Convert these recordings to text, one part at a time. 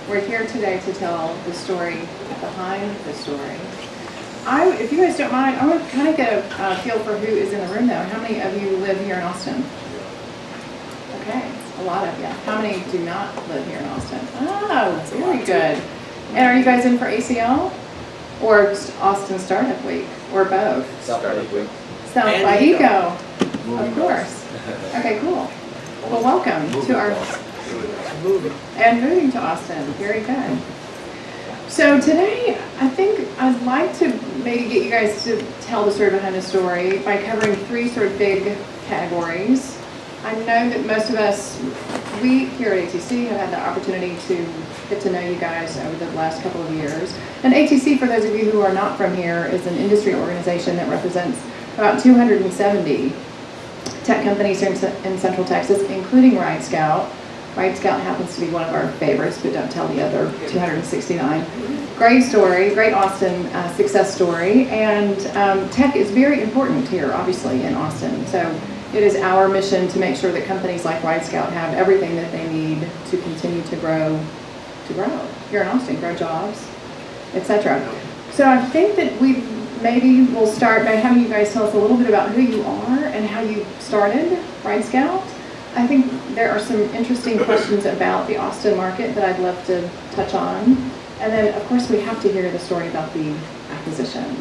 We're here today to tell the story behind the story. If you guys don't mind, I want to kind of get a feel for who is in the room though. How many of you live here in Austin? Okay, a lot of you. How many do not live here in Austin? Oh, very good. And are you guys in for ACL? Or Austin Startup Week? Or both? Startup Week. South by Eco, of course. Okay, cool. Well, welcome to our... And moving to Austin. Very good. So today, I think I'd like to maybe get you guys to tell the story behind the story by covering three sort of big categories. I know that most of us, we here at ATC have had the opportunity to get to know you guys over the last couple of years. And ATC, for those of you who are not from here, is an industry organization that represents about 270 tech companies here in Central Texas, including RideScout. RideScout happens to be one of our favorites, but don't tell the other 269. Great story, great Austin success story, and tech is very important here, obviously, in Austin. So it is our mission to make sure that companies like RideScout have everything that they need to continue to grow here in Austin, grow jobs, etc. So I think that maybe we'll start by having you guys tell us a little bit about who you are and how you started RideScout. I think there are some interesting questions about the Austin market that I'd love to touch on. And then, of course, we have to hear the story about the acquisition.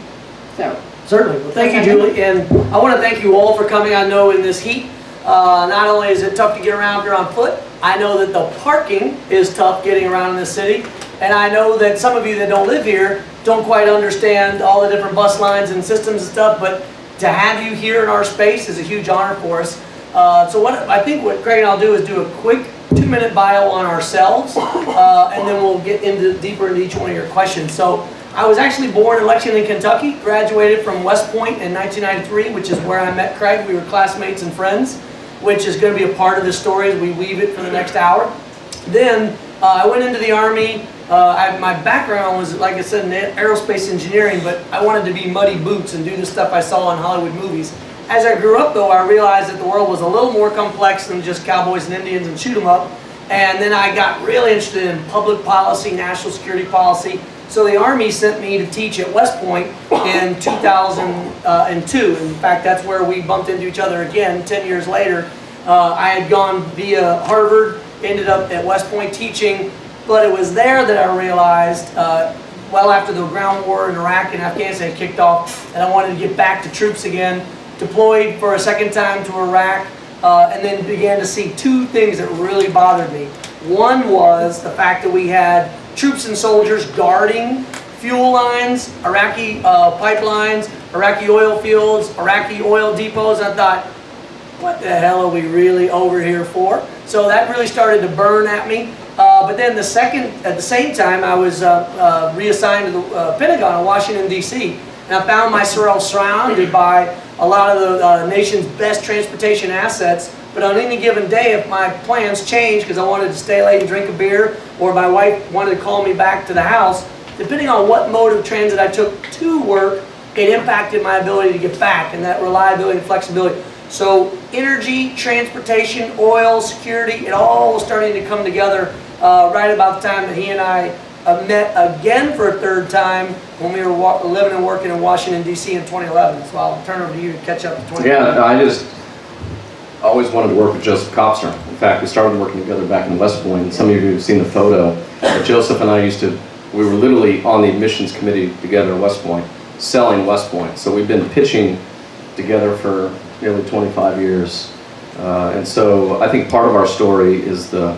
So certainly. Well, thank you, Julie. And I want to thank you all for coming. I know in this heat, not only is it tough to get around here on foot, I know that the parking is tough getting around in this city. And I know that some of you that don't live here don't quite understand all the different bus lines and systems and stuff, but to have you here in our space is a huge honor for us. So I think what Craig and I'll do is do a quick 2-minute bio on ourselves, and then we'll get deeper into each one of your questions. So I was actually born in Lexington, Kentucky, graduated from West Point in 1993, which is where I met Craig. We were classmates and friends, which is going to be a part of the story as we weave it for the next hour. Then I went into the Army. My background was, like I said, in aerospace engineering, but I wanted to be muddy boots and do the stuff I saw in Hollywood movies. As I grew up, though, I realized that the world was a little more complex than just cowboys and Indians and shoot 'em up. And then I got really interested in public policy, national security policy. So the Army sent me to teach at West Point in 2002. In fact, that's where we bumped into each other again 10 years later. I had gone via Harvard, ended up at West Point teaching, but it was there that I realized, well after the ground war in Iraq and Afghanistan kicked off, that I wanted to get back to troops again. Deployed for a second time to Iraq, and then began to see two things that really bothered me. One was the fact that we had troops and soldiers guarding fuel lines, Iraqi pipelines, Iraqi oil fields, Iraqi oil depots. I thought, what the hell are we really over here for? So that really started to burn at me. But then at the same time, I was reassigned to the Pentagon in Washington, D.C., and I found myself surrounded by a lot of the nation's best transportation assets. But on any given day, if my plans changed because I wanted to stay late and drink a beer, or my wife wanted to call me back to the house, depending on what mode of transit I took to work, it impacted my ability to get back and that reliability and flexibility. So energy, transportation, oil, security, it all was starting to come together right about the time that he and I met again for a third time when we were living and working in Washington, D.C. in 2011. So I'll turn over to you to catch up to 2011. Yeah, I just always wanted to work with Joseph Kopsner. In fact, we started working together back in West Point. And some of you have seen the photo. Joseph and I we were literally on the admissions committee together at West Point, selling West Point. So we've been pitching together for nearly 25 years. And so I think part of our story is the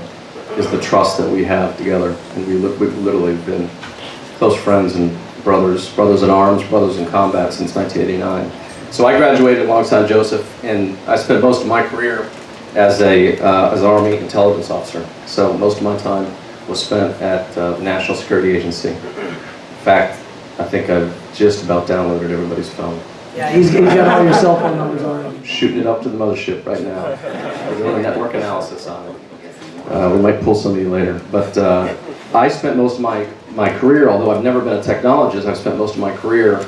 trust that we have together, and we've literally been close friends and brothers in arms, brothers in combat since 1989. So I graduated alongside Joseph, and I spent most of my career as an Army intelligence officer. So most of my time was spent at the National Security Agency. In fact, I think I've just about downloaded everybody's phone. Yeah, he's got all your cell phone numbers already. Shooting it up to the mothership right now. We're doing a network analysis on it. We might pull some of you later. But I spent most of my career, although I've never been a technologist, I've spent most of my career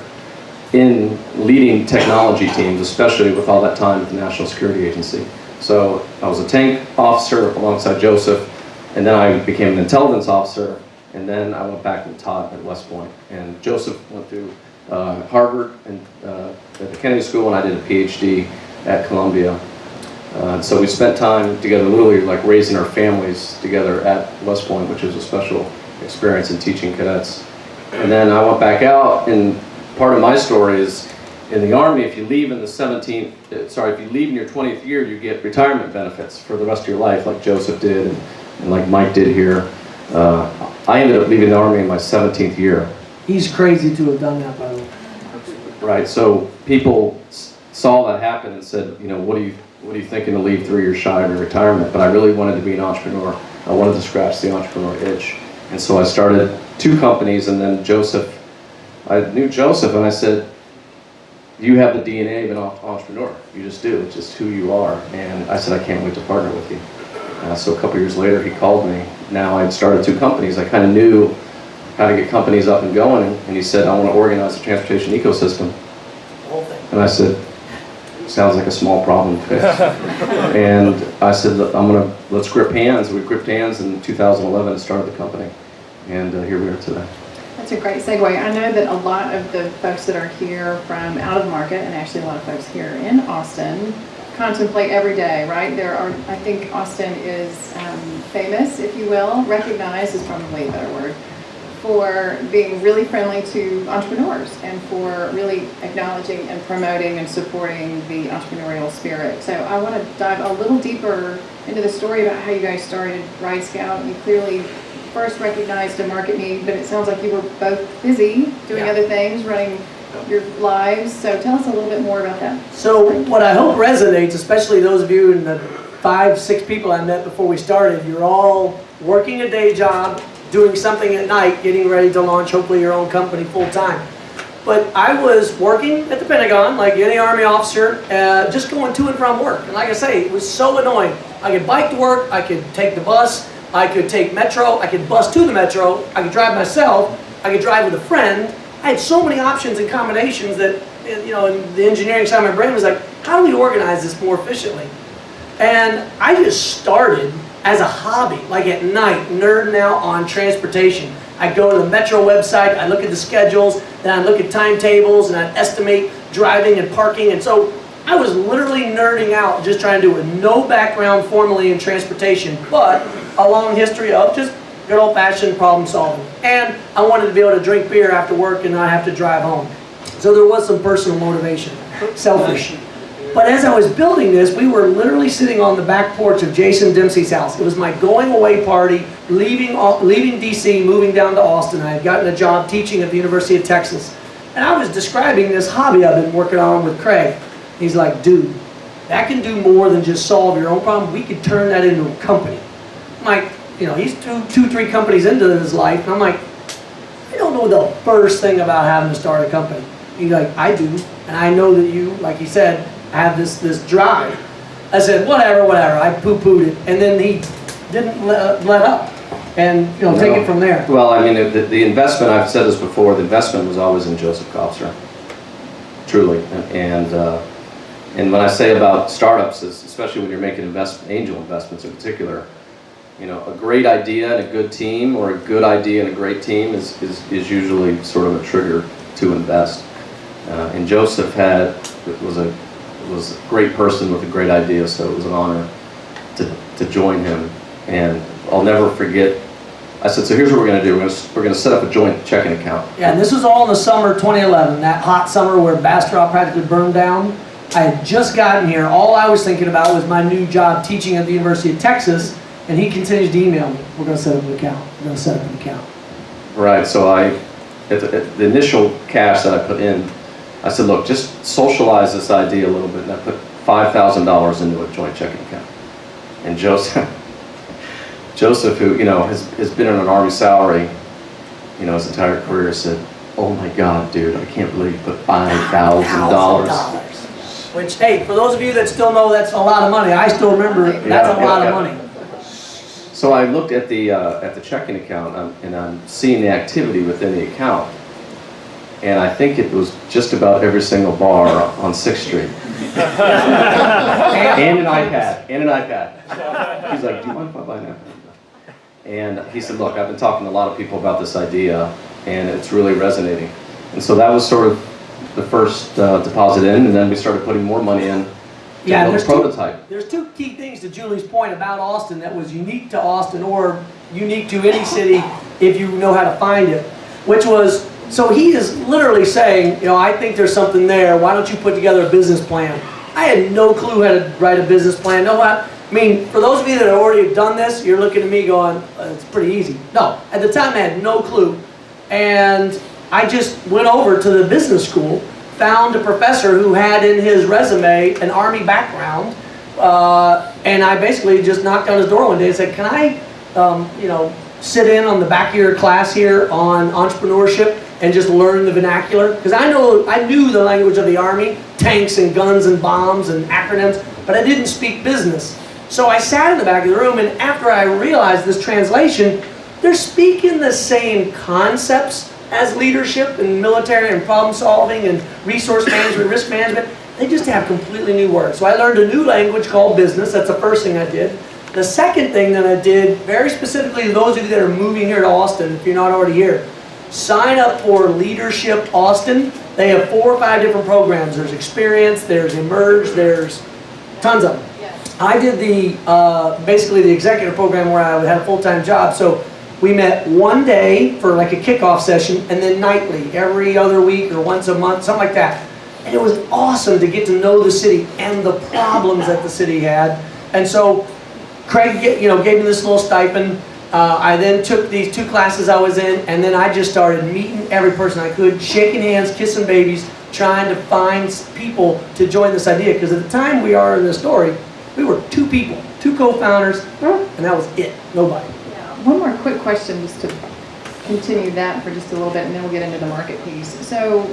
in leading technology teams, especially with all that time at the National Security Agency. So I was a tank officer alongside Joseph, and then I became an intelligence officer And then I went back and taught at West Point. And Joseph went through Harvard and at the Kennedy School, and I did a PhD at Columbia. So we spent time together, literally like raising our families together at West Point, which was a special experience in teaching cadets. And then I went back out, and part of my story is in the Army, if you leave in the if you leave in your 20th year, you get retirement benefits for the rest of your life, like Joseph did, and like Mike did here. I ended up leaving the Army in my 17th year. He's crazy to have done that, by the way. Right, so people saw that happen and said, you know, what are you thinking to leave 3 years shy of your retirement? But I really wanted to be an entrepreneur. I wanted to scratch the entrepreneur itch. And so I started 2 companies, and then I knew Joseph, and I said, you have the DNA of an entrepreneur. You just do. It's just who you are. And I said, I can't wait to partner with you. So a couple years later, he called me. Now I'd started 2 companies. I kind of knew how to get companies up and going, and he said, I want to organize the transportation ecosystem. And I said, sounds like a small problem to fix. And I said, let's grip hands. We gripped hands in 2011 and started the company. And here we are today. That's a great segue. I know that a lot of the folks that are here from out of the market, and actually a lot of folks here in Austin, contemplate every day, right? I think Austin is famous, if you will, recognized is probably a better word, for being really friendly to entrepreneurs and for really acknowledging and promoting and supporting the entrepreneurial spirit. So I want to dive a little deeper into the story about how you guys started RideScout. You clearly first recognized a market need, but it sounds like you were both busy doing other things, running your lives. So tell us a little bit more about that. So what I hope resonates, especially those of you in the 5-6 people I met before we started, you're all working a day job, doing something at night, getting ready to launch hopefully your own company full time. But I was working at the Pentagon like any Army officer, just going to and from work. And like I say, it was so annoying. I could bike to work, I could take the bus, I could take Metro, I could bus to the Metro, I could drive myself, I could drive with a friend. I had so many options and combinations that, you know, in the engineering side of my brain was like, how do we organize this more efficiently? And I just started as a hobby, like at night, nerding out on transportation. I'd go to the Metro website, I'd look at the schedules, then I'd look at timetables, and I'd estimate driving and parking. And so I was literally nerding out, just trying to do it. No background formally in transportation, but a long history of just good old-fashioned problem solving. And I wanted to be able to drink beer after work and not have to drive home. So there was some personal motivation, selfish. But as I was building this, we were literally sitting on the back porch of Jason Dempsey's house. It was my going away party, leaving DC, moving down to Austin. I had gotten a job teaching at the University of Texas. And I was describing this hobby I've been working on with Craig. He's like, dude, that can do more than just solve your own problem. We could turn that into a company. I'm like, you know, he's 3 companies into his life. And I'm like, I don't know the first thing about having to start a company. He's like, I do. And I know that you, like he said, have this drive. I said, whatever. I poo-pooed it. And then he didn't let up. And, you know, take it from there. Well, I mean, the investment, I've said this before, the investment was always in Joseph Kopser. Truly. And when I say about startups, especially when you're making angel investments in particular, you know, a great idea and a good team, or a good idea and a great team is usually sort of a trigger to invest. And Joseph was a great person with a great idea, so it was an honor to join him. And I'll never forget, I said, so here's what we're going to do. We're going to set up a joint checking account. Yeah, and this was all in the summer of 2011, that hot summer where Bastrop practically burned down. I had just gotten here. All I was thinking about was my new job teaching at the University of Texas, and he continues to email me, we're going to set up an account. We're going to set up an account. Right, so at the initial cash that I put in, I said, look, just socialize this idea a little bit, and I put $5,000 into a joint checking account. And Joseph, who, you know, has been on an Army salary, you know, his entire career, said, oh my God, dude, I can't believe you put $5,000. Which, hey, for those of you that still know that's a lot of money, I still remember that's a lot of money. So I looked at the checking account, and I'm seeing the activity within the account. And I think it was just about every single bar on 6th Street. and an iPad. He's like, do you mind if I buy an iPad? And he said, look, I've been talking to a lot of people about this idea, and it's really resonating. And so that was sort of the first deposit in, and then we started putting more money in to build a prototype. There's two key things to Julie's point about Austin that was unique to Austin, or unique to any city if you know how to find it, which was, so he is literally saying, you know, I think there's something there, why don't you put together a business plan? I had no clue how to write a business plan. No, I mean, for those of you that have already done this, you're looking at me going, it's pretty easy. No, at the time I had no clue. And I just went over to the business school, found a professor who had in his resume an Army background, and I basically just knocked on his door one day and said, can I, you know, sit in on the back of your class here on entrepreneurship and just learn the vernacular? Because I knew the language of the Army, tanks and guns and bombs and acronyms, but I didn't speak business. So I sat in the back of the room, and after I realized this translation, they're speaking the same concepts as leadership and military and problem solving and resource management, risk management. They just have completely new words. So I learned a new language called business. That's the first thing I did. The second thing that I did, very specifically to those of you that are moving here to Austin, if you're not already here, sign up for Leadership Austin. They have 4 or 5 different programs. There's Experience, there's Emerge, there's tons of them. I did the basically the executive program where I had a full-time job. So we met one day for like a kickoff session, and then nightly, every other week or once a month, something like that. And it was awesome to get to know the city and the problems that the city had. And so Craig, gave me this little stipend. I then took these 2 classes I was in, and then I just started meeting every person I could, shaking hands, kissing babies, trying to find people to join this idea. Because at the time we are in this story, we were 2 people, 2 co-founders, and that was it, nobody. Yeah. One more quick question just to continue that for just a little bit, and then we'll get into the market piece. So,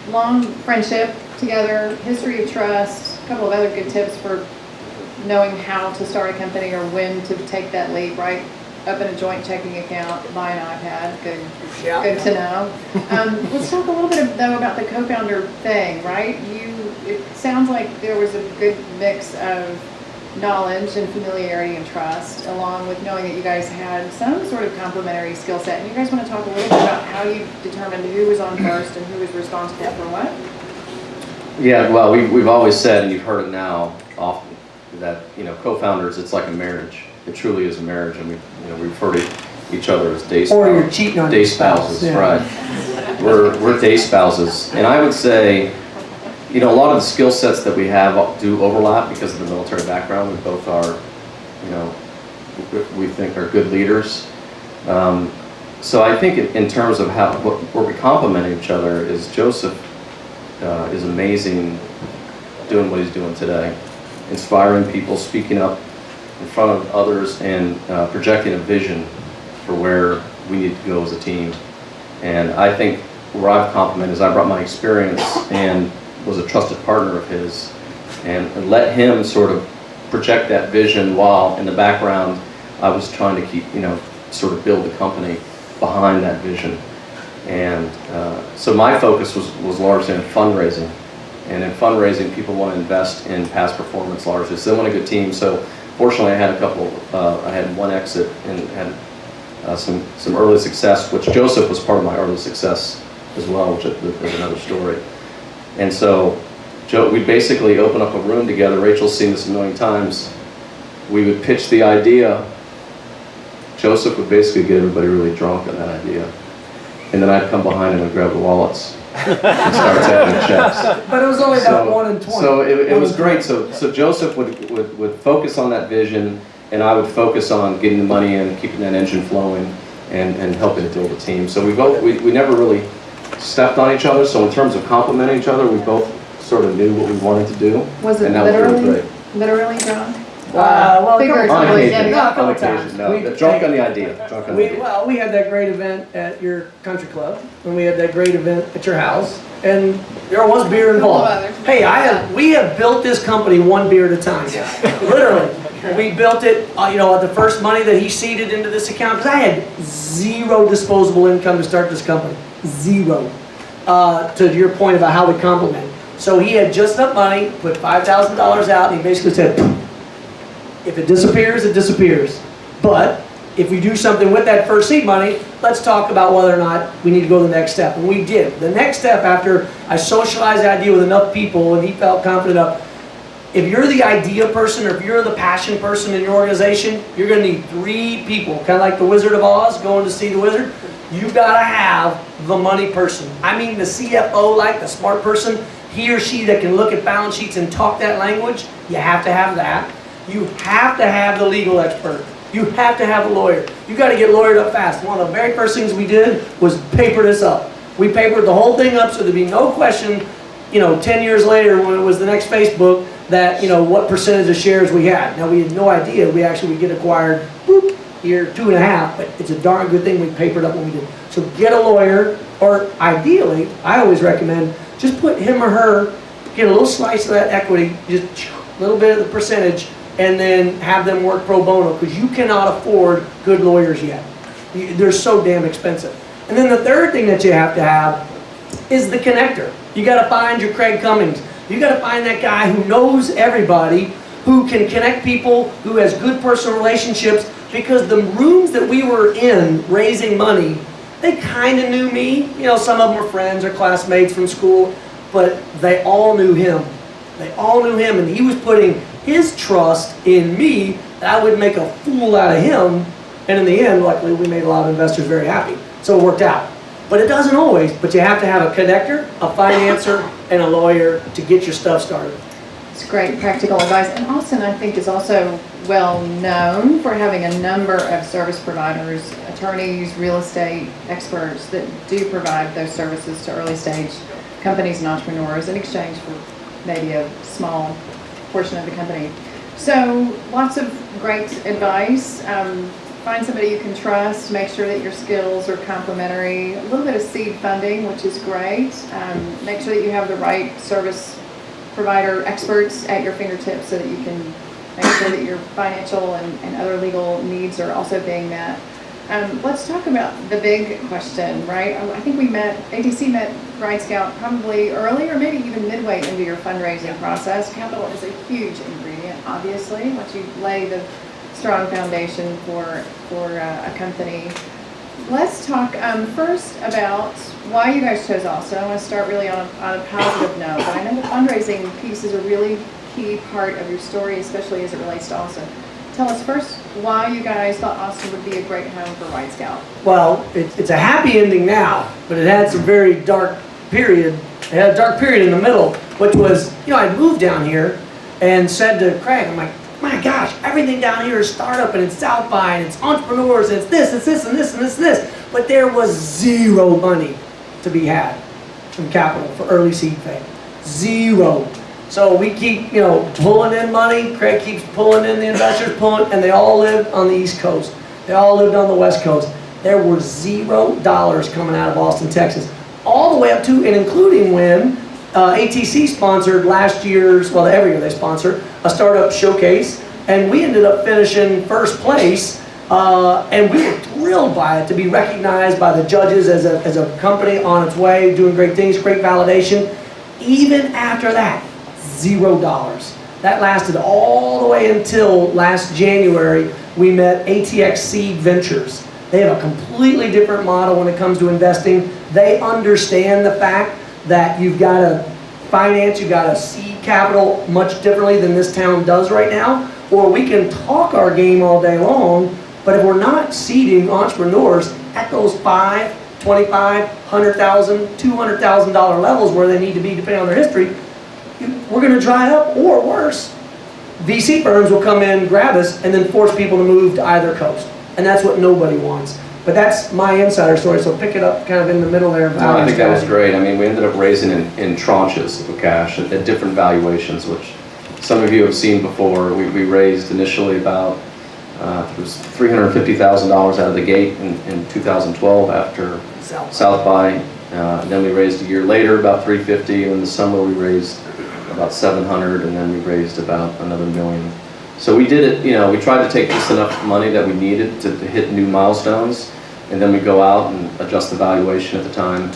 long friendship together, history of trust, a couple of other good tips for knowing how to start a company or when to take that leap, right? Open a joint checking account, buy an iPad, good to know. Let's talk a little bit though about the co-founder thing, right? It sounds like there was a good mix of knowledge and familiarity and trust, along with knowing that you guys had some sort of complementary skill set. And you guys want to talk a little bit about how you determined who was on first and who was responsible for what? Yeah, well, we've always said, and you've heard it now often, that co-founders, it's like a marriage. It truly is a marriage, and we refer to each other as day spouses. Or you're cheating on day spouses, yeah. Right? We're day spouses, and I would say, a lot of the skill sets that we have do overlap because of the military background. We both are, we think are good leaders. So I think in terms of where we complement each other is Joseph is amazing doing what he's doing today, inspiring people, speaking up in front of others, and projecting a vision for where we need to go as a team. And I think where I've complemented is I brought my experience and was a trusted partner of his, and let him sort of project that vision while in the background I was trying to keep, sort of build the company behind that vision. And so my focus was largely on fundraising. And in fundraising, people want to invest in past performance largely. So they want a good team. So fortunately, I had I had one exit and had some early success, which Joseph was part of my early success as well, which is another story. And so we'd basically open up a room together. Rachel's seen this a million times. We would pitch the idea. Joseph would basically get everybody really drunk on that idea. And then I'd come behind him and grab the wallets and start taking checks. But it was only about 1 in 20. So it was great. So Joseph would focus on that vision, and I would focus on getting the money in, keeping that engine flowing, and helping to build a team. So we never really stepped on each other. So in terms of complementing each other, we both sort of knew what we wanted to do. Was it and that was really great. Literally drunk? On occasion, No, drunk on the idea. Well, we had that great event at your country club, and we had that great event at your house, and there was beer involved. Hey, we have built this company 1 beer at a time. Literally. We built it, the first money that he seeded into this account, because I had 0 disposable income to start this company. 0. To your point about how we complement. So he had just enough money, put $5,000 out, and he basically said, if it disappears, it disappears. But if we do something with that first seed money, let's talk about whether or not we need to go to the next step. And we did. The next step, after I socialized the idea with enough people and he felt confident enough, if you're the idea person or if you're the passion person in your organization, you're going to need 3 people, kind of like the Wizard of Oz going to see the wizard. You got to have the money person. I mean the CFO, like the smart person, he or she that can look at balance sheets and talk that language. You have to have that. You have to have the legal expert. You have to have a lawyer. You got to get lawyered up fast. One of the very first things we did was paper this up. We papered the whole thing up so there'd be no question, 10 years later when it was the next Facebook, that, what percentage of shares we had. Now, we had no idea we actually would get acquired, boop, year 2.5, but it's a darn good thing we papered up when we did. So get a lawyer, or ideally, I always recommend, just put him or her, get a little slice of that equity, just a little bit of the percentage, and then have them work pro bono, because you cannot afford good lawyers yet. They're so damn expensive. And then the third thing that you have to have is the connector. You got to find your Craig Cummings. You got to find that guy who knows everybody, who can connect people, who has good personal relationships, because the rooms that we were in raising money, they kind of knew me. Some of them were friends or classmates from school, but they all knew him. They all knew him, and he was putting his trust in me that I would make a fool out of him. And in the end, luckily, we made a lot of investors very happy. So it worked out. But it doesn't always, but you have to have a connector, a financer, and a lawyer to get your stuff started. It's great practical advice. And Austin, I think, is also well known for having a number of service providers, attorneys, real estate experts that do provide those services to early stage companies and entrepreneurs in exchange for maybe a small portion of the company. So lots of great advice. Find somebody you can trust, make sure that your skills are complementary, a little bit of seed funding, which is great. Make sure that you have the right service provider experts at your fingertips so that you can make sure that your financial and other legal needs are also being met. Let's talk about the big question, right? I think ATC met RideScout probably early or maybe even midway into your fundraising process. Capital is a huge ingredient, obviously, once you lay the strong foundation for a company. Let's talk first about why you guys chose Austin. I want to start really on a positive note, but I know the fundraising piece is a really key part of your story, especially as it relates to Austin. Tell us first why you guys thought Austin would be a great home for RideScout. Well, it's a happy ending now, but it had some very dark period. It had a dark period in the middle, which was, I moved down here and said to Craig, I'm like, my gosh, everything down here is startup and it's South by and it's entrepreneurs and it's this and this and this and this and this. But there was zero money to be had from capital for early seed phase. Zero. So we keep, pulling in money. Craig keeps pulling in the investors, and they all lived on the East Coast. They all lived on the West Coast. There were $0 coming out of Austin, Texas, all the way up to and including when ATC sponsored last year's, well, every year they sponsor a startup showcase, and we ended up finishing first place, and we were thrilled by it, to be recognized by the judges as a company on its way, doing great things, great validation. Even after that, $0. That lasted all the way until last January. We met ATX Seed Ventures. They have a completely different model when it comes to investing. They understand the fact that you've got to finance, you've got to seed capital much differently than this town does right now. Or we can talk our game all day long, but if we're not seeding entrepreneurs at those $5,000, $25,000, $100,000, $200,000 levels where they need to be depending on their history, we're going to dry up, or worse, VC firms will come in, grab us, and then force people to move to either coast. And that's what nobody wants. But that's my insider story, so pick it up kind of in the middle there. I think that was great. I mean, we ended up raising in tranches of cash at different valuations, which some of you have seen before. We raised initially about it was $350,000 out of the gate in 2012 after South by. Then we raised a year later about $350,000. In the summer we raised about $700,000, and then we raised about another $1 million. So we did it, we tried to take just enough money that we needed to hit new milestones, and then we go out and adjust the valuation at the time.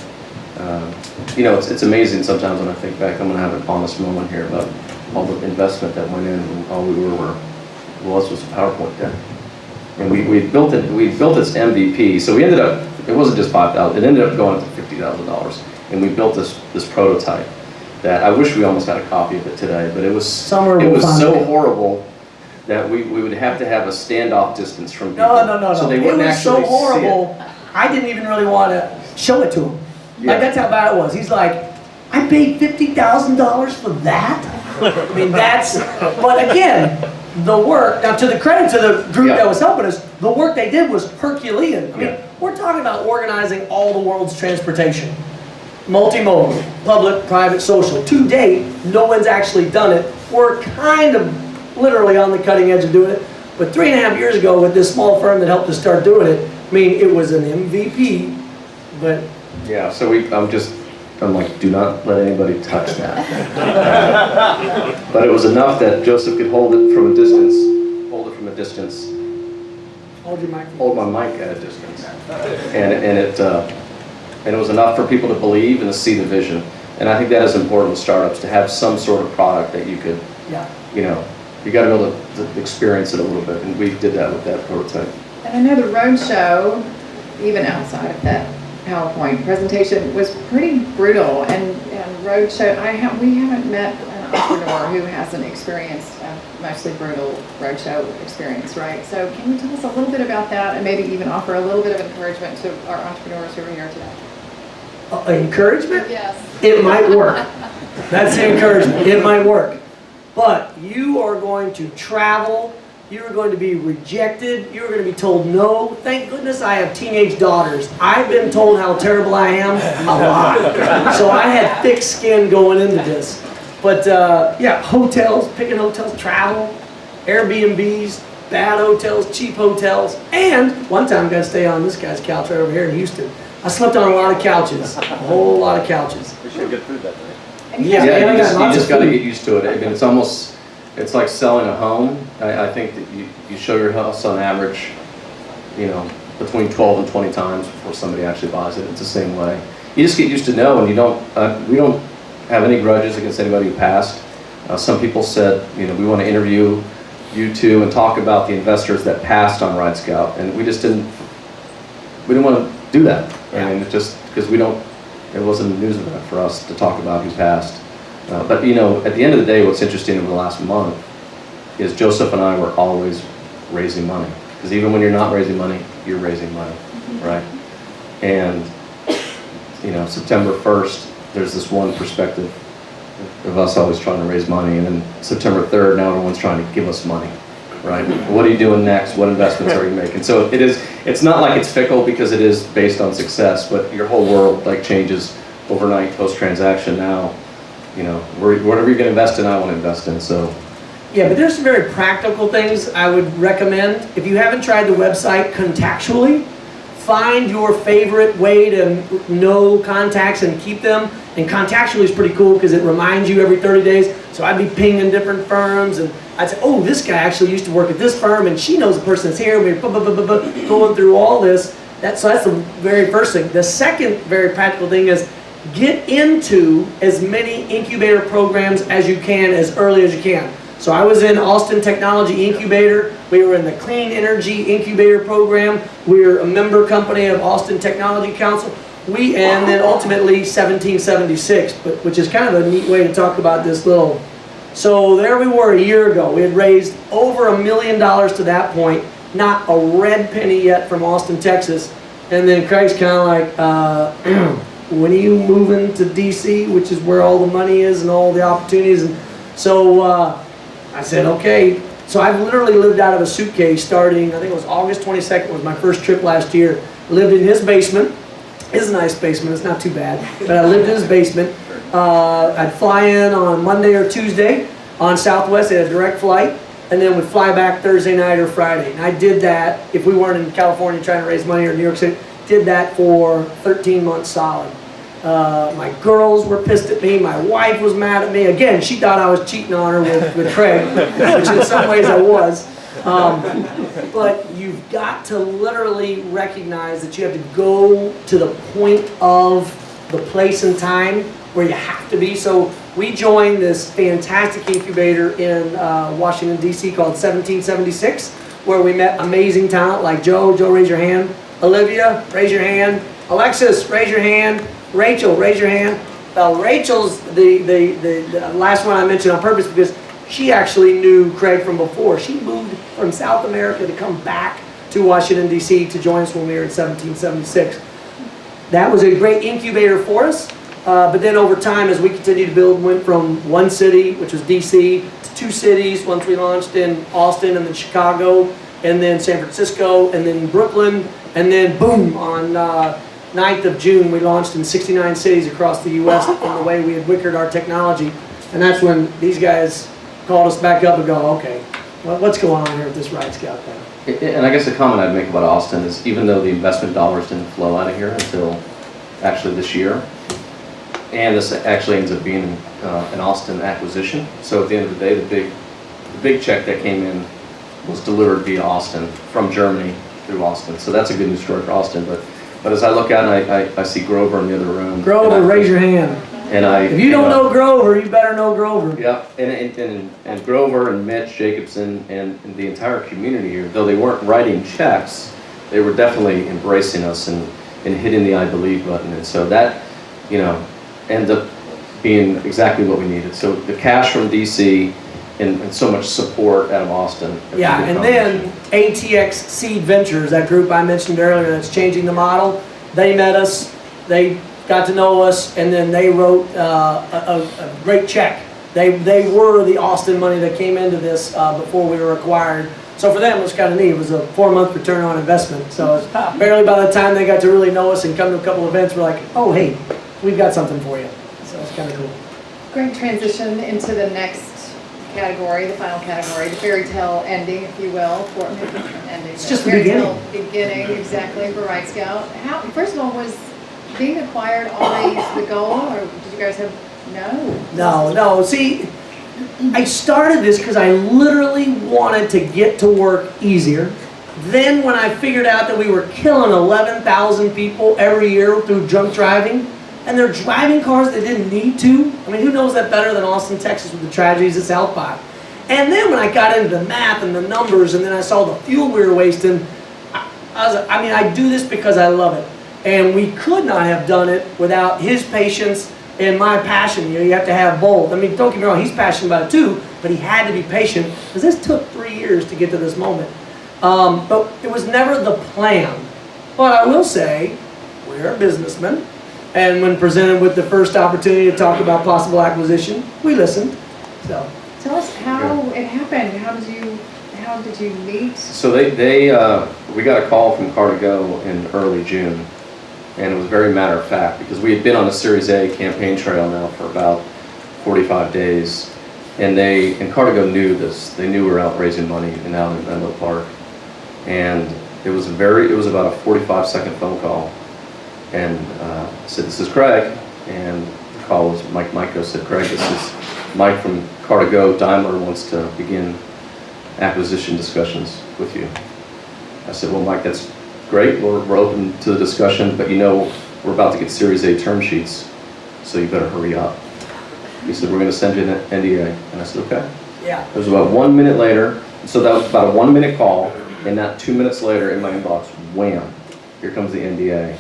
It's amazing sometimes when I think back. I'm going to have an honest moment here about all the investment that went in, and all we was a PowerPoint deck. And we built it. We built this MVP. So we ended up. It wasn't just $5,000. It ended up going to $50,000. And we built this prototype that I wish we almost had a copy of it today. But it was so horrible that we would have to have a standoff distance from people. No. So they wouldn't it was actually so horrible. see it. I didn't even really want to show it to him. Yeah. Like that's how bad it was. He's like, I paid $50,000 for that. I mean, but again, the work, now to the credit to the group that was helping us, the work they did was Herculean. I mean, we're talking about organizing all the world's transportation. Multimodal, public, private, social. To date, no one's actually done it. We're kind of literally on the cutting edge of doing it. But 3.5 years ago with this small firm that helped us start doing it, I mean, it was an MVP, but... Yeah, so I'm like, do not let anybody touch that. But it was enough that Joseph could hold it from a distance, hold my mic at a distance. And it was enough for people to believe and to see the vision. And I think that is important with startups, to have some sort of product that you could, you got to be able to experience it a little bit. And we did that with that prototype. And I know the roadshow, even outside of that PowerPoint presentation, was pretty brutal. And roadshow, we haven't met an entrepreneur who hasn't experienced a mostly brutal roadshow experience, right? So can you tell us a little bit about that and maybe even offer a little bit of encouragement to our entrepreneurs who are here today? Encouragement? Yes. It might work. That's the encouragement. It might work. But you are going to travel. You are going to be rejected. You are going to be told no. Thank goodness I have teenage daughters. I've been told how terrible I am a lot. So I had thick skin going into this. But hotels, picking hotels, travel, Airbnbs, bad hotels, cheap hotels. And one time I got to stay on this guy's couch right over here in Houston. I slept on a lot of couches, a whole lot of couches. We should get food that day. You just got to get used to it. I mean, it's like selling a home. I think that you show your house on average, between 12 and 20 times before somebody actually buys it. It's the same way. You just get used to know, and we don't have any grudges against anybody who passed. Some people said, we want to interview you two and talk about the investors that passed on RideScout, and we didn't want to do that. I mean, just because it wasn't a news event for us to talk about who passed. But at the end of the day, what's interesting over the last month is Joseph and I were always raising money. Because even when you're not raising money, you're raising money, right? And, September 1st, there's this one perspective of us always trying to raise money. And then September 3rd, now everyone's trying to give us money, right? What are you doing next? What investments are you making? So it's not like it's fickle because it is based on success, but your whole world changes overnight post-transaction now. Whatever you can invest in, I want to invest in, so. Yeah, but there's some very practical things I would recommend. If you haven't tried the website contactually, find your favorite way to know contacts and keep them. And contactually is pretty cool because it reminds you every 30 days. So I'd be pinging different firms and I'd say, oh, this guy actually used to work at this firm and she knows the person that's here. We're going through all this. So that's the very first thing. The second very practical thing is get into as many incubator programs as you can as early as you can. So I was in Austin Technology Incubator. We were in the Clean Energy Incubator Program. We're a member company of Austin Technology Council. And then ultimately 1776, which is kind of a neat way to talk about this little. So there we were a year ago. We had raised over $1 million to that point. Not a red penny yet from Austin, Texas. And then Craig's kind of like, when are you moving to DC, which is where all the money is and all the opportunities? And so I said, okay. So I've literally lived out of a suitcase starting, I think it was August 22nd was my first trip last year. Lived in his basement. It's a nice basement, it's not too bad. But I lived in his basement. I'd fly in on Monday or Tuesday on Southwest, they had a direct flight, and then would fly back Thursday night or Friday. And I did that, if we weren't in California trying to raise money or New York City, did that for 13 months solid. My girls were pissed at me. My wife was mad at me. Again, she thought I was cheating on her with Craig, which in some ways I was. But you've got to literally recognize that you have to go to the point of the place and time where you have to be. So we joined this fantastic incubator in Washington, D.C. called 1776. where we met amazing talent like Joe. Joe, raise your hand. Olivia, raise your hand. Alexis, raise your hand. Rachel, raise your hand. Rachel's the last one I mentioned on purpose because she actually knew Craig from before. She moved from South America to come back to Washington, D.C. to join us when we were in 1776. That was a great incubator for us. But then over time, as we continued to build, went from one city, which was D.C., to 2 cities once we launched in Austin and then Chicago, and then San Francisco, and then Brooklyn, and then boom, on 9th of June, we launched in 69 cities across the U.S. in the way we had wickered our technology. And that's when these guys called us back up and go, okay, what's going on here with this RideScout thing? And I guess the comment I'd make about Austin is even though the investment dollars didn't flow out of here until actually this year, and this actually ends up being an Austin acquisition. So at the end of the day, the big check that came in was delivered via Austin from Germany through Austin. So that's a good news story for Austin. But as I look out and I see Grover in the other room. Grover, raise your hand. If you don't know Grover, you better know Grover. Yeah, and Grover and Mitch Jacobson and the entire community here, though they weren't writing checks, they were definitely embracing us and hitting the I believe button. And so that, ended up being exactly what we needed. So the cash from DC and so much support out of Austin. Yeah, and then ATX Seed Ventures, that group I mentioned earlier that's changing the model, they met us, they got to know us, and then they wrote a great check. They were the Austin money that came into this before we were acquired. So for them, it was kind of neat. It was a 4-month return on investment. So it was barely by the time they got to really know us and come to a couple events, we're like, oh, hey, we've got something for you. So it's kind of cool. Great transition into the next category, the final category, the fairy tale ending, if you will. It's just the beginning. Beginning, exactly, for RideScout. First of all, was being acquired always the goal, or did you guys have, No. See, I started this because I literally wanted to get to work easier. Then when I figured out that we were killing 11,000 people every year through drunk driving, and they're driving cars they didn't need to. I mean, who knows that better than Austin, Texas with the tragedies at South by? And then when I got into the math and the numbers and then I saw the fuel we were wasting, I do this because I love it. And we could not have done it without his patience and my passion. You have to have both. I mean, don't get me wrong, he's passionate about it too, but he had to be patient because this took 3 years to get to this moment. But it was never the plan. But I will say, we're businessmen. And when presented with the first opportunity to talk about possible acquisition, we listened. So tell us how it happened. How did you meet? So we got a call from Car2Go in early June, and it was very matter of fact because we had been on the Series A campaign trail now for about 45 days, and Car2Go knew this. They knew we were out raising money and out in Menlo Park, and it was about a 45-second phone call. And I said, this is Craig, and the call was Mike Myko said, Craig, this is Mike from Car2Go. Daimler wants to begin acquisition discussions with you. I said, well, Mike, that's great. We're open to the discussion, but we're about to get Series A term sheets, so you better hurry up. He said, we're going to send you an NDA. And I said, okay. Yeah. It was about 1 minute later, so that was about a 1-minute call, and not 2 minutes later in my inbox, wham, here comes the NDA.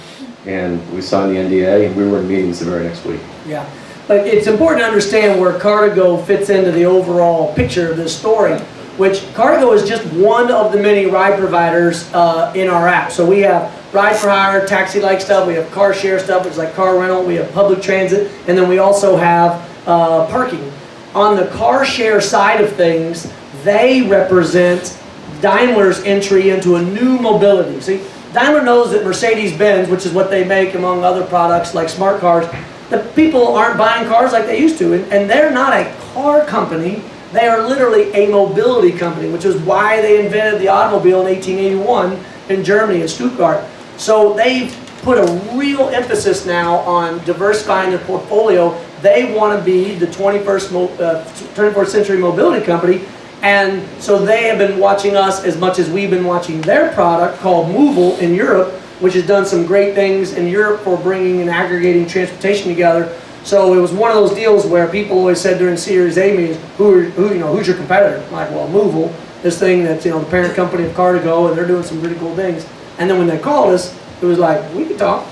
And we signed the NDA, and we were in meetings the very next week. Yeah, but it's important to understand where Car2Go fits into the overall picture of this story, which Car2Go is just one of the many ride providers in our app. So we have ride for hire, taxi-like stuff, we have car share stuff, which is like car rental, we have public transit, and then we also have parking. On the car share side of things, they represent Daimler's entry into a new mobility. See, Daimler knows that Mercedes-Benz, which is what they make among other products like smart cars, the people aren't buying cars like they used to. And they're not a car company. They are literally a mobility company, which is why they invented the automobile in 1881 in Germany, in Stuttgart. So they've put a real emphasis now on diversifying their portfolio. They want to be the 21st century mobility company. And so they have been watching us as much as we've been watching their product called Movil in Europe, which has done some great things in Europe for bringing and aggregating transportation together. So it was one of those deals where people always said during Series A meetings, who's your competitor? I'm like, well, Movil. this thing that's, the parent company of Car2Go, and they're doing some really cool things. And then when they called us, it was like, we could talk.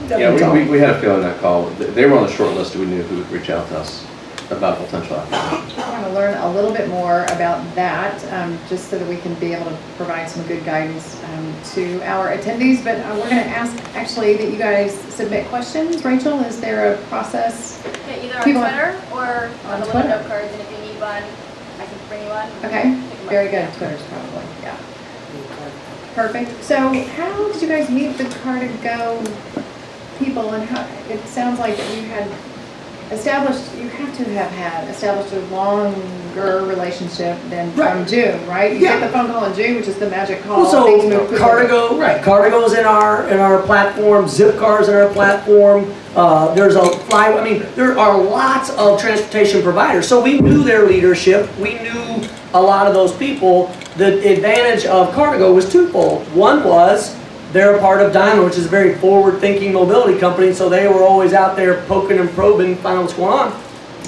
Yeah, we had a feeling that call. They were on the short list. We knew who would reach out to us about potential acquisition. I want to learn a little bit more about that, just so that we can be able to provide some good guidance to our attendees. But we're going to ask, actually, that you guys submit questions. Rachel, is there a process? Yeah, either on People- Twitter or On on the Twitter. little note cards, and if you need one, I can bring you one. Okay, Pick 'em up. very good. Twitter's probably, yeah. Perfect. So how did you guys meet the Car2Go people, and how, it sounds like that you had established, you have to have had established a longer relationship than from Right. June, right? You Yeah. get the phone call in June, which is the magic call. Also, Things move quickly. Car2Go, right? Car2Go's in our platform. Zipcar's in our platform. There's a fly. I mean, there are lots of transportation providers. So we knew their leadership. We knew a lot of those people. The advantage of Car2Go was twofold. One was they're a part of Daimler, which is a very forward-thinking mobility company. So they were always out there poking and probing, finding what's going on.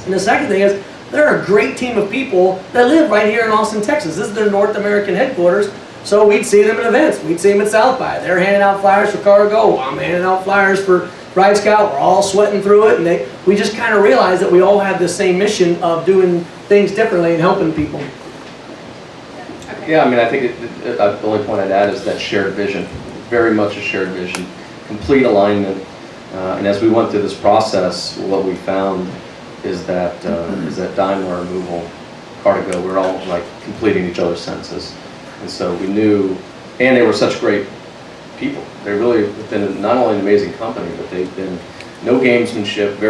And the second thing is, they're a great team of people that live right here in Austin, Texas. This is their North American headquarters. So we'd see them at events. We'd see them at South by. They're handing out flyers for Car2Go. I'm handing out flyers for RideScout. We're all sweating through it. And we just kind of realized that we all have the same mission of doing things differently and helping people. Okay. Yeah, I mean, I think the only point I'd add is that shared vision, very much a shared vision, complete alignment. And as we went through this process, what we found is that Daimler removal, Car2Go, we're all like completing each other's sentences. And so we knew, and they were such great people. They really have been not only an amazing company, but they've been no gamesmanship,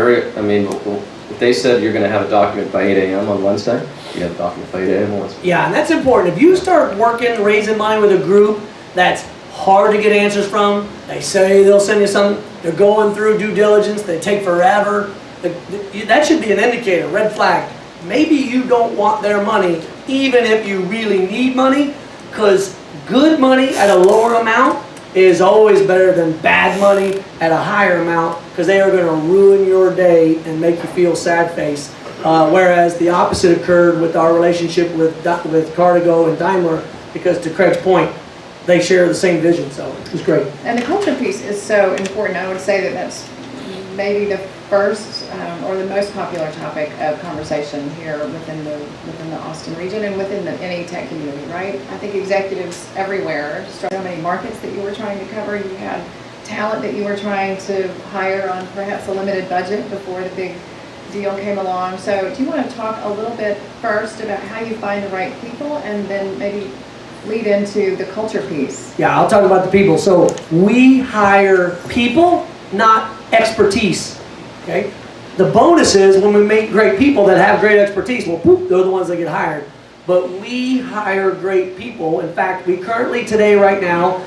if they said you're going to have a document by 8 a.m. on Wednesday, you have a document by 8 a.m. on Wednesday. Yeah, and that's important. If you start working, raising money with a group that's hard to get answers from, they say they'll send you something, they're going through due diligence, they take forever, that should be an indicator, red flag. Maybe you don't want their money, even if you really need money, because good money at a lower amount is always better than bad money at a higher amount, because they are going to ruin your day and make you feel sad face. Whereas the opposite occurred with our relationship with Car2Go and Daimler, because to Craig's point, they share the same vision, so it was great. And the culture piece is so important. I would say that that's maybe the first or the most popular topic of conversation here within the Austin region and within the any tech community, right? I think executives everywhere, so many markets that you were trying to cover, you had talent that you were trying to hire on perhaps a limited budget before the big deal came along. So do you want to talk a little bit first about how you find the right people, and then maybe lead into the culture piece? Yeah, I'll talk about the people. So we hire people, not expertise, okay? The bonus is when we make great people that have great expertise, well, poof, they're the ones that get hired. But we hire great people. In fact, we currently today, right now,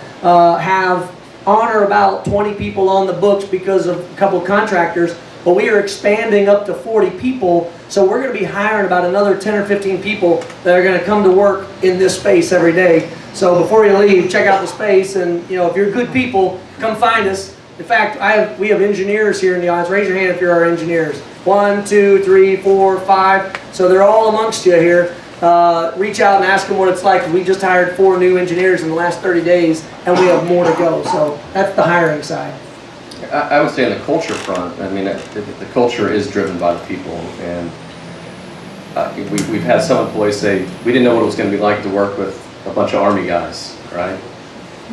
have on or about 20 people on the books because of a couple of contractors, but we are expanding up to 40 people. So we're going to be hiring about another 10 or 15 people that are going to come to work in this space every day. So before you leave, check out the space, and if you're good people, come find us. In fact, we have engineers here in the audience. Raise your hand if you're our engineers. 1, 2, 3, 4, 5. So they're all amongst you here. Reach out and ask them what it's like. We just hired 4 new engineers in the last 30 days, and we have more to go. So that's the hiring side. I would say on the culture front, I mean, the culture is driven by the people, and we've had some employees say, we didn't know what it was going to be like to work with a bunch of Army guys, right?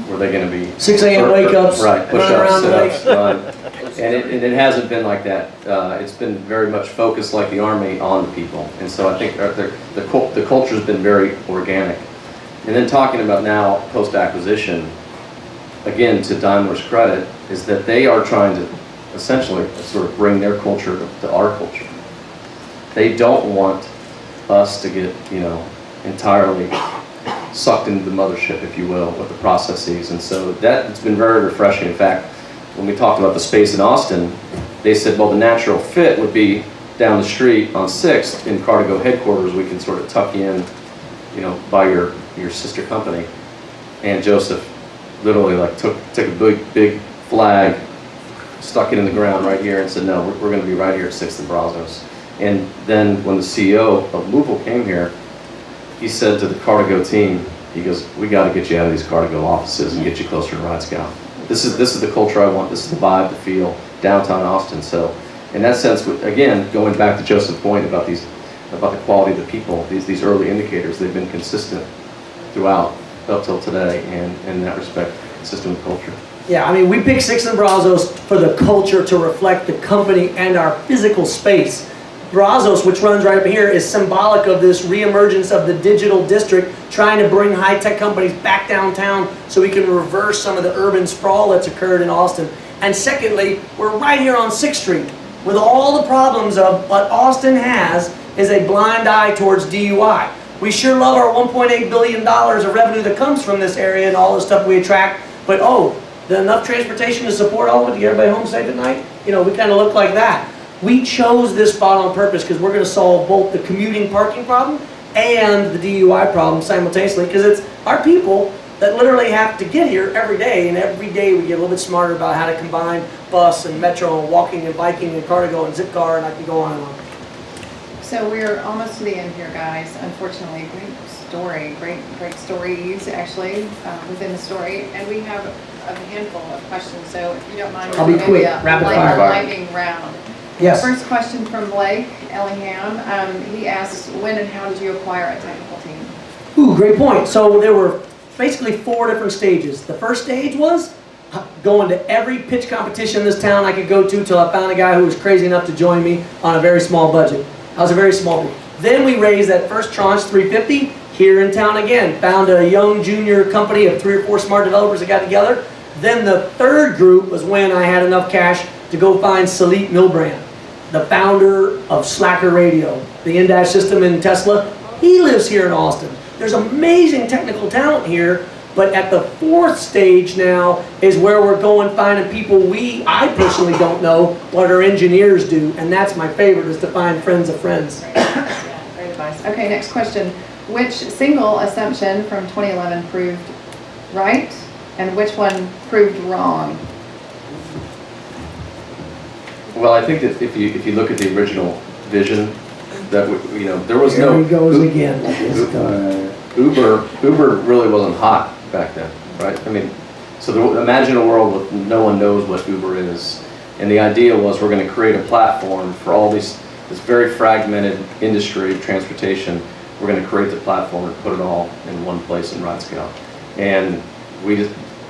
Were they going to be 6 a.m. wake-ups, right, running around push-ups, the sit-ups, and it hasn't been like that. It's been very much focused like the Army on the people, and so I think the culture's been very organic. And then talking about now post-acquisition, again, to Daimler's credit, is that they are trying to essentially sort of bring their culture to our culture. They don't want us to get, entirely sucked into the mothership, if you will, with the processes. And so that's been very refreshing. In fact, when we talked about the space in Austin, they said, well, the natural fit would be down the street on 6th in Car2Go headquarters. We can sort of tuck you in, by your sister company. And Joseph literally took a big flag, stuck it in the ground right here, and said, no, we're going to be right here at 6th and Brazos. And then when the CEO of Louisville came here, he said to the Cartigo team, he goes, we got to get you out of these Cartigo offices and get you closer to RideScout. This is the culture I want. This is the vibe, the feel, downtown Austin. So in that sense, again, going back to Joseph's point about the quality of the people, these early indicators, they've been consistent throughout up till today, and in that respect, consistent with culture. Yeah, I mean, we picked Six and Brazos for the culture to reflect the company and our physical space. Brazos, which runs right up here, is symbolic of this reemergence of the digital district, trying to bring high-tech companies back downtown so we can reverse some of the urban sprawl that's occurred in Austin. And secondly, we're right here on 6th Street, with all the problems of what Austin has is a blind eye towards DUI. We sure love our $1.8 billion of revenue that comes from this area and all the stuff we attract, but enough transportation to support all of it to get everybody home safe at night? You know, we kind of look like that. We chose this spot on purpose because we're going to solve both the commuting parking problem and the DUI problem simultaneously, because it's our people that literally have to get here every day, and every day we get a little bit smarter about how to combine bus and metro and walking and biking and Cartigo and Zipcar, and I can go on and on. So we're almost to the end here, guys. Unfortunately, great stories actually within the story, and we have a handful of questions. So if you don't mind, I'll be maybe quick, a rapid fire. lightning round. Yes. First question from Blake Ellingham. He asks, when and how did you acquire a technical team? Ooh, great point. So there were basically 4 different stages. The first stage was going to every pitch competition in this town I could go to till I found a guy who was crazy enough to join me on a very small budget. I was a very small group. Then we raised that first tranche, $350, here in town again. Found a young junior company of 3 or 4 smart developers that got together. Then the third group was when I had enough cash to go find Salit Milbrand, the founder of Slacker Radio, the in-dash system in Tesla. He lives here in Austin. There's amazing technical talent here, but at the 4th stage now is where we're going finding people I personally don't know what our engineers do, and that's my favorite, is to find friends of friends. Yeah, great advice. Okay, next question. Which single assumption from 2011 proved right, and which one proved wrong? Well, I think that if you look at the original vision, that there was Here no he goes again. Uber really wasn't hot back then, right? I mean, so imagine a world with no one knows what Uber is, and the idea was we're going to create a platform for all this very fragmented industry of transportation. We're going to create the platform and put it all in one place in RideScout, and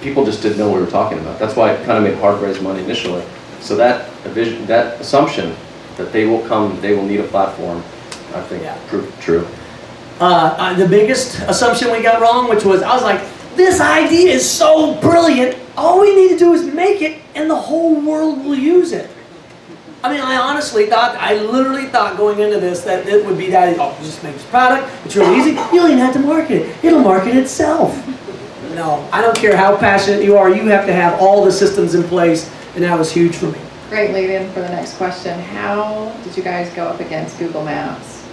people just didn't know what we were talking about. That's why it kind of made hard to raise money initially. So that assumption that they will need a platform, I think proved true. The biggest assumption we got wrong, I was like, this idea is so brilliant, all we need to do is make it and the whole world will use it. I mean, I literally thought going into this that it would be that easy. Oh, just make this product, it's really easy, you don't even have to market it, it'll market itself. No, I don't care how passionate you are, you have to have all the systems in place, and that was huge for me. Great lead-in for the next question. How did you guys go up against Google Maps?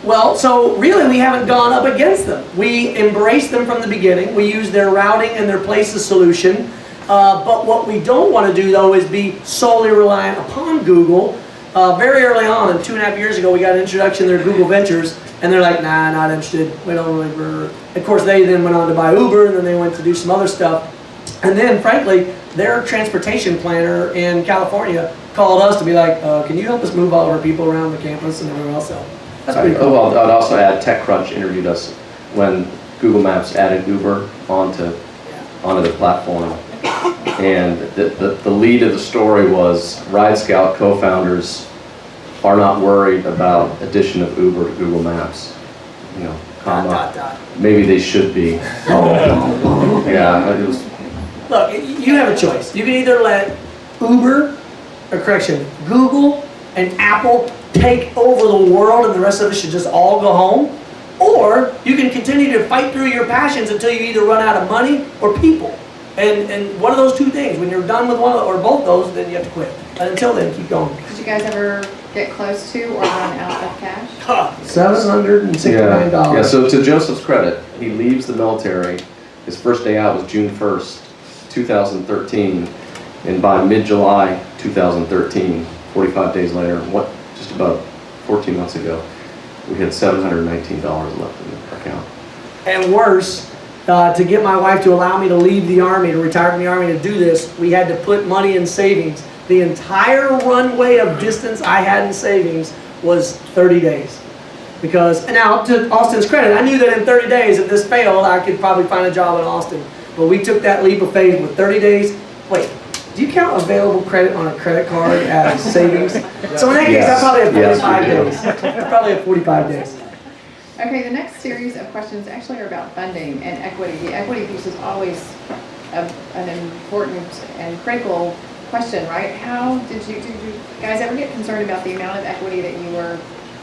Well, so really we haven't gone up against them. We embraced them from the beginning. We use their routing and their places solution. But what we don't want to do, though, is be solely reliant upon Google. Very early on, 2.5 years ago, we got an introduction to their Google Ventures, and they're like, nah, not interested. We don't really. Of course, they then went on to buy Uber, and then they went to do some other stuff. And then, frankly, their transportation planner in California called us to be like, can you help us move all of our people around the campus and everywhere else? So that's pretty cool. Well, I'd also add TechCrunch interviewed us when Google Maps added Uber onto the platform. And the lead of the story was RideScout co-founders are not worried about addition of Uber to Google Maps. Maybe they should be. Yeah, it was. Look, you have a choice. You can either let Google and Apple take over the world and the rest of us should just all go home, or you can continue to fight through your passions until you either run out of money or people. And one of those two things, when you're done with one or both those, then you have to quit. And until then, keep going. Did you guys ever get close to or run out of cash? $769. Yeah, so to Joseph's credit, he leaves the military. His first day out was June 1st, 2013. And by mid-July 2013, 45 days later, just about 14 months ago, we had $719 left in the account. And worse, to get my wife to allow me to leave the Army, to retire from the Army to do this, we had to put money in savings. The entire runway of distance I had in savings was 30 days. Because, and now to Austin's credit, I knew that in 30 days, if this failed, I could probably find a job in Austin. But we took that leap of faith with 30 days. Wait, do you count available credit on a credit card as savings? So in that case, I probably have 45 days. Probably have 45 days. Okay, the next series of questions actually are about funding and equity. The equity piece is always an important and critical question, right? How did you guys ever get concerned about the amount of equity that you were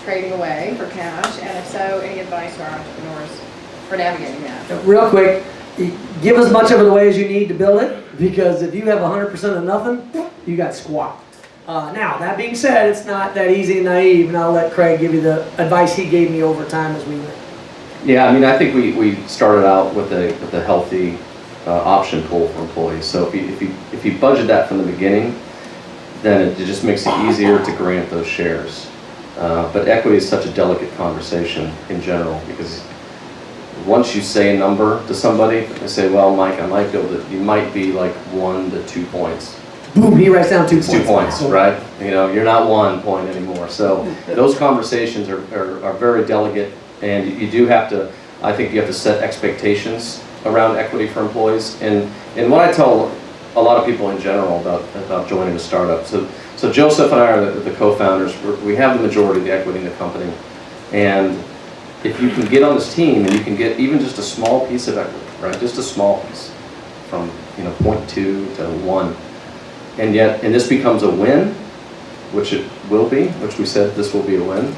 trading away for cash? And if so, any advice to our entrepreneurs for navigating that? Real quick, give as much of it away as you need to build it, because if you have 100% of nothing, you got squat. Now, that being said, it's not that easy and naive, and I'll let Craig give you the advice he gave me over time as we went. Yeah, I mean, I think we started out with a healthy option pool for employees. So if you budget that from the beginning, then it just makes it easier to grant those shares. But equity is such a delicate conversation in general, because once you say a number to somebody, they say, well, Mike, I might be able to, you might be like 1 to 2 points. Boom, he writes down 2 points. 2 points, right? You know, you're not 1 point anymore. So those conversations are very delicate, and you do have to, I think you have to set expectations around equity for employees. And what I tell a lot of people in general about joining a startup. So Joseph and I are the co-founders. We have the majority of the equity in the company. And if you can get on this team and you can get even just a small piece of equity, right? Just a small piece from, 0.2 to 1. And this becomes a win, which it will be, which we said this will be a win,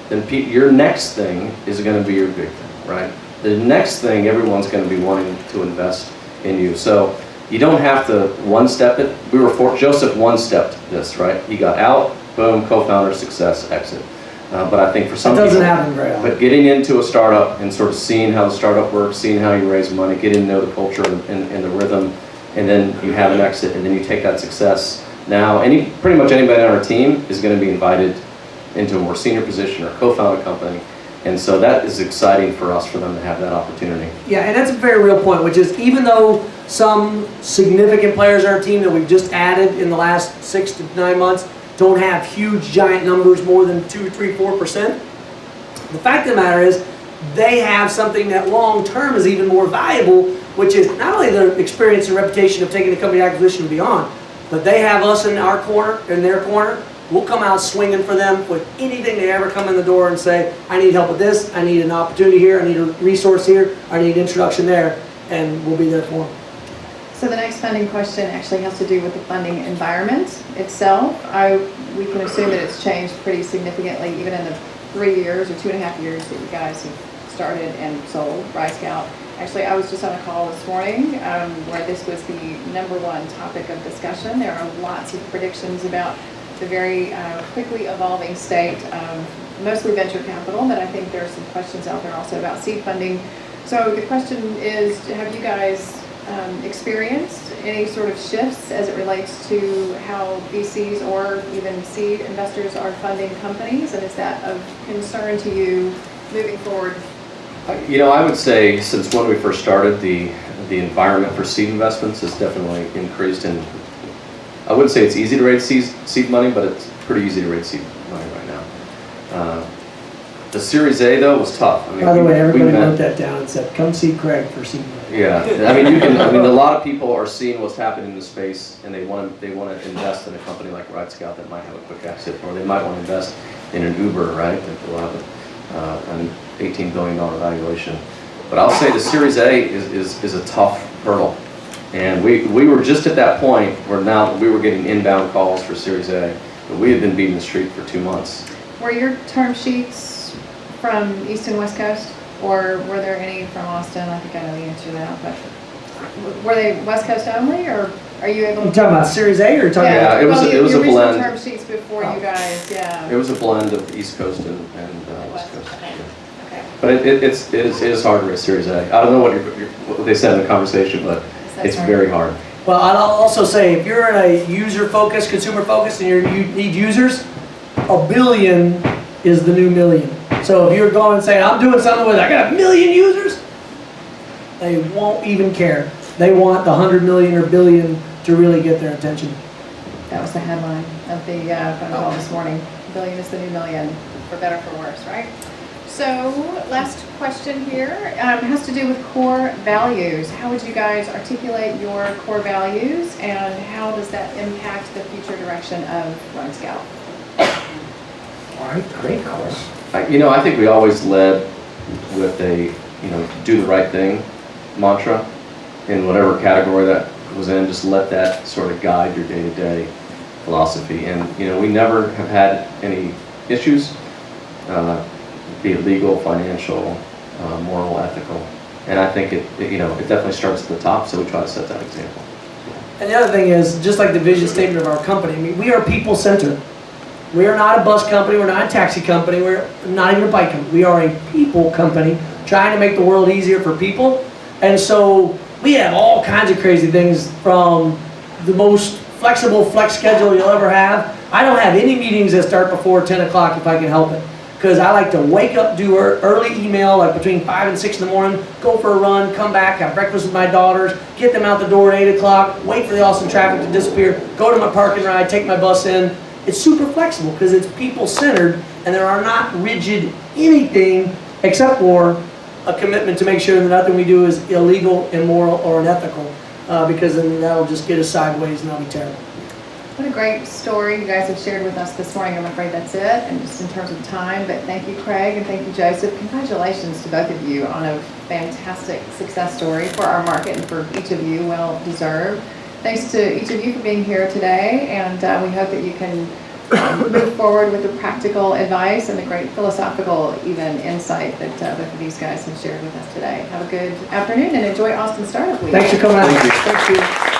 then your next thing is going to be your big thing, right? The next thing, everyone's going to be wanting to invest in you. So you don't have to one-step it. Joseph one-stepped this, right? He got out, boom, co-founder, success, exit. But I think for some people, it doesn't happen very often. But getting into a startup and sort of seeing how the startup works, seeing how you raise money, getting to know the culture and the rhythm, and then you have an exit, and then you take that success. Now, pretty much anybody on our team is going to be invited into a more senior position or co-found a company, and so that is exciting for us, for them to have that opportunity. Yeah, and that's a very real point, which is even though some significant players on our team that we've just added in the last 6 to 9 months don't have huge, giant numbers, more than 2, 3, 4%, the fact of the matter is they have something that long-term is even more valuable, which is not only the experience and reputation of taking the company acquisition and beyond, but they have us in our corner, in their corner. We'll come out swinging for them with anything they ever come in the door and say, I need help with this, I need an opportunity here, I need a resource here, I need introduction there, and we'll be there for them. So the next funding question actually has to do with the funding environment itself. We can assume that it's changed pretty significantly, even in the 3 years or 2.5 years that you guys have started and sold RideScout. Actually, I was just on a call this morning where this was the #1 topic of discussion. There are lots of predictions about the very quickly evolving state of mostly venture capital, but I think there are some questions out there also about seed funding. So the question is, have you guys experienced any sort of shifts as it relates to how VCs or even seed investors are funding companies, and is that of concern to you moving forward? I would say since when we first started, the environment for seed investments has definitely increased, and I wouldn't say it's easy to raise seed money, but it's pretty easy to raise seed money right now. The Series A though was tough. By the way, everybody wrote that down and said, "Come see Craig for seed money." Yeah, a lot of people are seeing what's happening in the space, and they want to invest in a company like RideScout that might have a quick exit, or they might want to invest in an Uber, right? That will have an $18 billion valuation. But I'll say the Series A is a tough hurdle. And we were just at that point where now we were getting inbound calls for Series A, but we had been beating the street for 2 months. Were your term sheets from East and West Coast, or were there any from Austin? I think I know the answer to that, but were they West Coast only, or are you able to? You talking about Series A, or talking Yeah, about? it was a blend. Term sheets before you guys, yeah. It was a blend of East Coast and West Coast. Okay. Yeah. Okay. But it is hard to raise Series A. I don't know what they said in the conversation, but it's very hard. Well, I'll also say, if you're in a user-focused, consumer-focused, and you need users, $1 billion is the new $1 million. So if you're going and saying, I'm doing something with, I got 1 million users, they won't even care. They want the 100 million or billion to really get their attention. That was the headline of the phone call this morning. Billion is the new million, for better or for worse, right? So, last question here has to do with core values. How would you guys articulate your core values, and how does that impact the future direction of RideScout? All right, great calls. I think we always led with a, do the right thing mantra in whatever category that was in. Just let that sort of guide your day-to-day philosophy. And, we never have had any issues, be it legal, financial, moral, ethical. And I think it definitely starts at the top, so we try to set that example. And the other thing is, just like the vision statement of our company, I mean, we are people-centered. We are not a bus company, we're not a taxi company, we're not even a bike company. We are a people company trying to make the world easier for people. And so we have all kinds of crazy things, from the most flexible flex schedule you'll ever have. I don't have any meetings that start before 10 o'clock if I can help it. Because I like to wake up, do early email, like between 5 and 6 in the morning, go for a run, come back, have breakfast with my daughters, get them out the door at 8 o'clock, wait for the Austin traffic to disappear, go to my parking ride, take my bus in. It's super flexible because it's people-centered, and there are not rigid anything except for a commitment to make sure that nothing we do is illegal, immoral, or unethical, because then that'll just get us sideways and that'll be terrible. What a great story you guys have shared with us this morning. I'm afraid that's it, and just in terms of time, but thank you, Craig, and thank you, Joseph. Congratulations to both of you on a fantastic success story for our market and for each of you, well deserved. Thanks to each of you for being here today, and we hope that you can move forward with the practical advice and the great philosophical even insight that both of these guys have shared with us today. Have a good afternoon and enjoy Austin Startup Week. Thanks for coming out. Thank you. Thank you.